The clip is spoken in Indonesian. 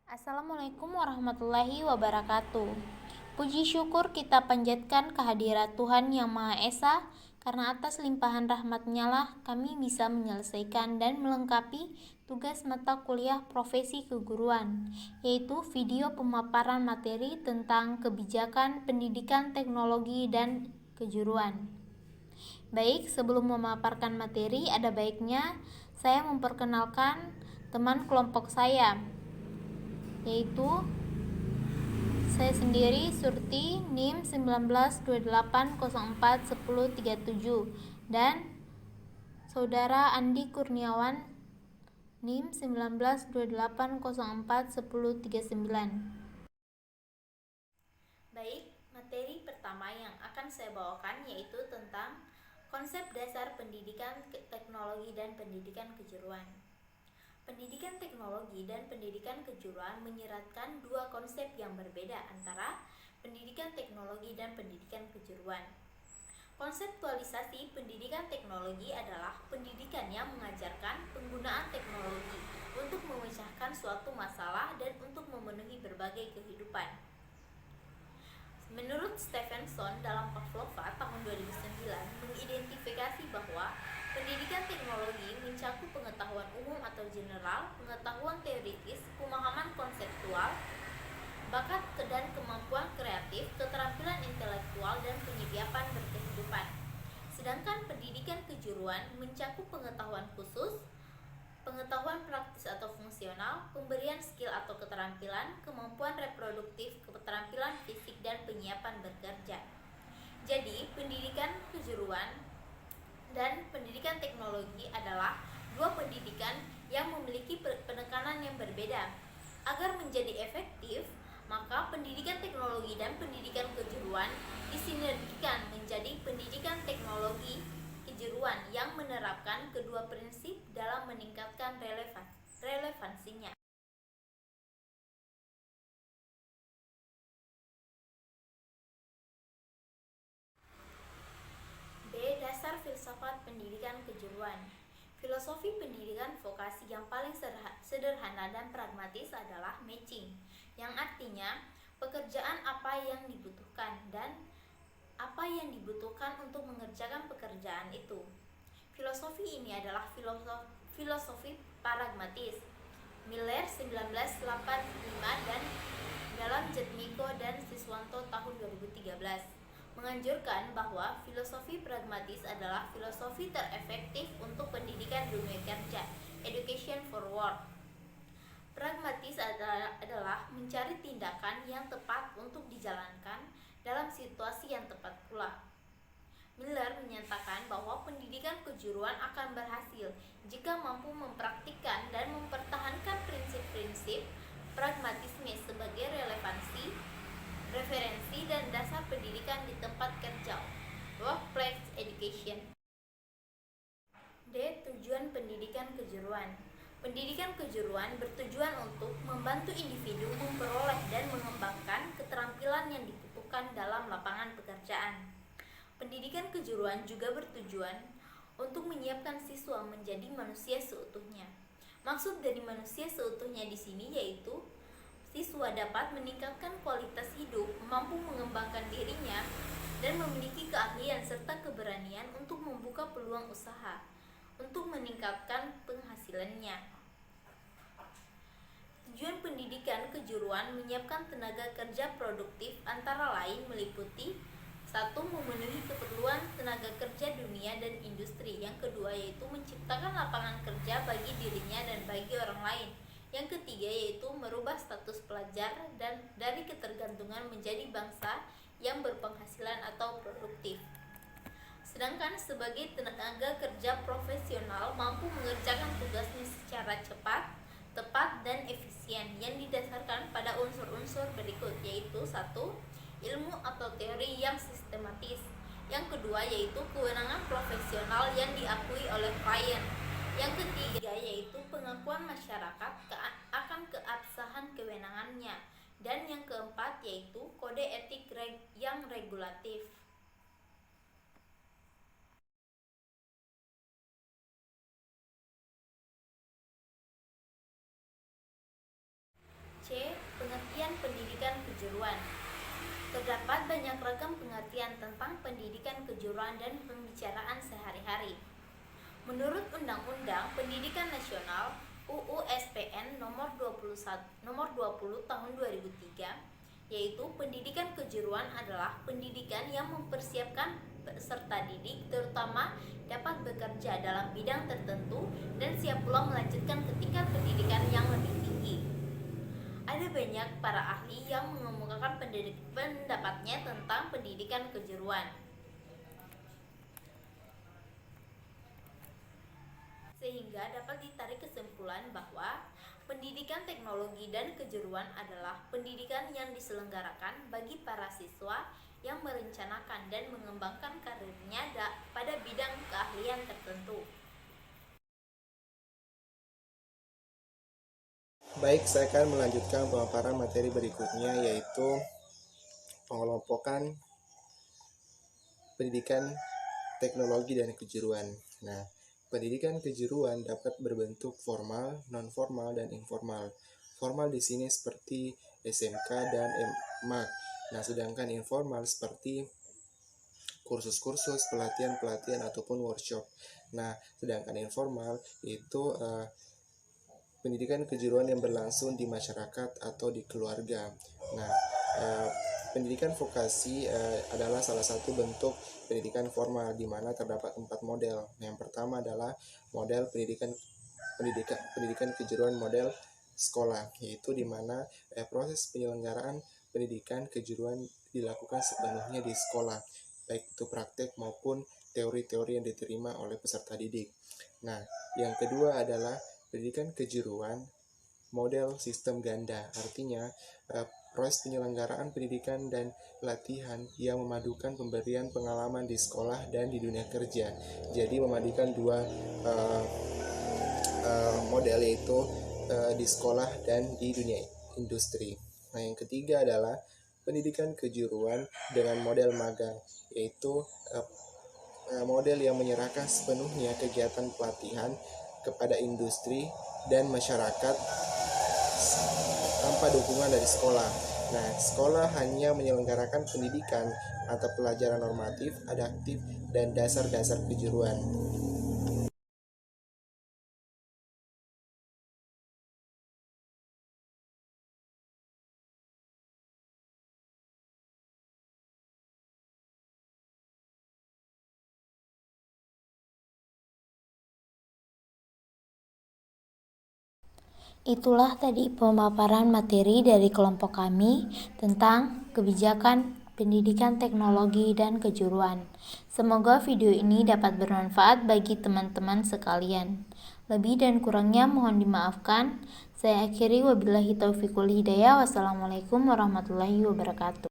Assalamualaikum warahmatullahi wabarakatuh. Puji syukur kita panjatkan kehadirat Tuhan Yang Maha Esa, karena atas limpahan rahmat-Nya lah kami bisa menyelesaikan dan melengkapi tugas mata kuliah profesi keguruan, yaitu video pemaparan materi tentang kebijakan pendidikan teknologi dan kejuruan. Baik, sebelum memaparkan materi, ada baiknya saya memperkenalkan teman kelompok saya, yaitu saya sendiri, Surti, NIM 1928041037, dan saudara Andi Kurniawan, NIM 1928041039. Baik, materi pertama yang akan saya bawakan yaitu tentang konsep dasar pendidikan teknologi dan pendidikan kejuruan. Pendidikan teknologi dan pendidikan kejuruan menyeratkan dua konsep yang berbeda antara pendidikan teknologi dan pendidikan kejuruan. Konseptualisasi pendidikan teknologi adalah pendidikan yang mengajarkan penggunaan teknologi untuk memecahkan suatu masalah dan untuk memenuhi berbagai kehidupan. Menurut Stephenson dalam Pavlova tahun 2009 mengidentifikasi bahwa pendidikan teknologi mencakup pengetahuan umum atau general, pengetahuan teoritis, pemahaman konseptual, bakat dan kemampuan kreatif, keterampilan intelektual, dan penyediaan berkehidupan. Sedangkan pendidikan kejuruan mencakup pengetahuan khusus, pengetahuan praktis atau fungsional, pemberian skill atau keterampilan, kemampuan reproduktif, keterampilan fisik, dan penyiapan bekerja. Jadi, pendidikan kejuruan dan pendidikan teknologi adalah dua pendidikan yang memiliki penekanan yang berbeda. Agar menjadi efektif, maka pendidikan teknologi dan pendidikan kejuruan disinergikan menjadi pendidikan teknologi kejuruan yang menerapkan kedua prinsip dalam meningkatkan relevansinya. B. Dasar filsafat pendidikan kejuruan. Filosofi pendidikan vokasi yang paling sederhana dan pragmatis adalah matching, yang artinya pekerjaan apa yang dibutuhkan dan apa yang dibutuhkan untuk mengerjakan pekerjaan itu. Filosofi ini adalah filosofi pragmatis. Miller 1985 dan dalam Jatmiko dan Siswanto tahun 2013 menganjurkan bahwa filosofi pragmatis adalah filosofi terefektif untuk pendidikan dunia kerja, education for work. Pragmatis adalah mencari tindakan yang tepat untuk dijalankan dalam situasi yang tepat pula. Miller menyatakan bahwa pendidikan kejuruan akan berhasil jika mampu mempraktikkan dan mempertahankan prinsip-prinsip pragmatisme sebagai relevansi, referensi, dan dasar pendidikan di tempat kerja, workplace education. D. Tujuan pendidikan kejuruan. Pendidikan kejuruan bertujuan untuk membantu individu memperoleh dan mengembangkan keterampilan yang dibutuhkan dalam lapangan pekerjaan. Pendidikan kejuruan juga bertujuan untuk menyiapkan siswa menjadi manusia seutuhnya. Maksud dari manusia seutuhnya di sini yaitu siswa dapat meningkatkan kualitas hidup, mampu mengembangkan dirinya, dan memiliki keahlian serta keberanian untuk membuka peluang usaha, untuk meningkatkan penghasilannya. Tujuan pendidikan kejuruan menyiapkan tenaga kerja produktif antara lain meliputi: 1. Memenuhi keperluan tenaga kerja dunia dan industri. Yang kedua yaitu menciptakan lapangan kerja bagi dirinya dan bagi orang lain. Yang ketiga yaitu merubah status pelajar dan dari ketergantungan menjadi bangsa yang berpenghasilan atau produktif. Sedangkan sebagai tenaga kerja profesional mampu mengerjakan tugasnya secara cepat, tepat, dan efisien yang didasarkan pada unsur-unsur berikut, yaitu 1. Ilmu atau teori yang sistematis. Yang kedua yaitu kewenangan profesional yang diakui oleh klien. Yang ketiga yaitu pengakuan masyarakat akan keabsahan kewenangannya. Dan yang keempat yaitu kode etik yang regulatif. C. pendidikan kejuruan. Terdapat banyak ragam pengertian tentang pendidikan kejuruan dan pembicaraan sehari-hari. Menurut Undang-Undang Pendidikan Nasional UU SPN nomor 20 tahun 2003, yaitu pendidikan kejuruan adalah pendidikan yang mempersiapkan peserta didik terutama dapat bekerja dalam bidang tertentu dan siap pula melanjutkan ke tingkat pendidikan yang lebih tinggi. Ada banyak para ahli yang mengemukakan pendapatnya tentang pendidikan kejuruan. Sehingga dapat ditarik kesimpulan bahwa pendidikan teknologi dan kejuruan adalah pendidikan yang diselenggarakan bagi para siswa yang merencanakan dan mengembangkan karirnya pada bidang keahlian tertentu. Baik, saya akan melanjutkan pemaparan materi berikutnya, yaitu pengelompokan pendidikan teknologi dan kejuruan. Nah, pendidikan kejuruan dapat berbentuk formal, non-formal, dan informal. Formal di sini seperti SMK dan MAK. Nah, sedangkan informal seperti kursus-kursus, pelatihan-pelatihan, ataupun workshop. Nah, sedangkan informal itu pendidikan kejuruan yang berlangsung di masyarakat atau di keluarga. Nah, pendidikan vokasi adalah salah satu bentuk pendidikan formal di mana terdapat 4 model. Yang pertama adalah model pendidikan kejuruan model sekolah, yaitu di mana proses penyelenggaraan pendidikan kejuruan dilakukan sepenuhnya di sekolah, baik itu praktek maupun teori-teori yang diterima oleh peserta didik. Nah, yang kedua adalah pendidikan kejuruan model sistem ganda, artinya proses penyelenggaraan pendidikan dan pelatihan yang memadukan pemberian pengalaman di sekolah dan di dunia kerja. Jadi memadukan dua model, yaitu di sekolah dan di dunia industri. Nah, yang ketiga adalah pendidikan kejuruan dengan model magang, yaitu model yang menyerahkan sepenuhnya kegiatan pelatihan kepada industri dan masyarakat tanpa dukungan dari sekolah. Nah, sekolah hanya menyelenggarakan pendidikan atau pelajaran normatif, adaptif, dan dasar-dasar kejuruan. Itulah tadi pemaparan materi dari kelompok kami tentang kebijakan pendidikan teknologi dan kejuruan. Semoga video ini dapat bermanfaat bagi teman-teman sekalian. Lebih dan kurangnya mohon dimaafkan. Saya akhiri, wabillahi taufiqul hidayah. Wassalamualaikum warahmatullahi wabarakatuh.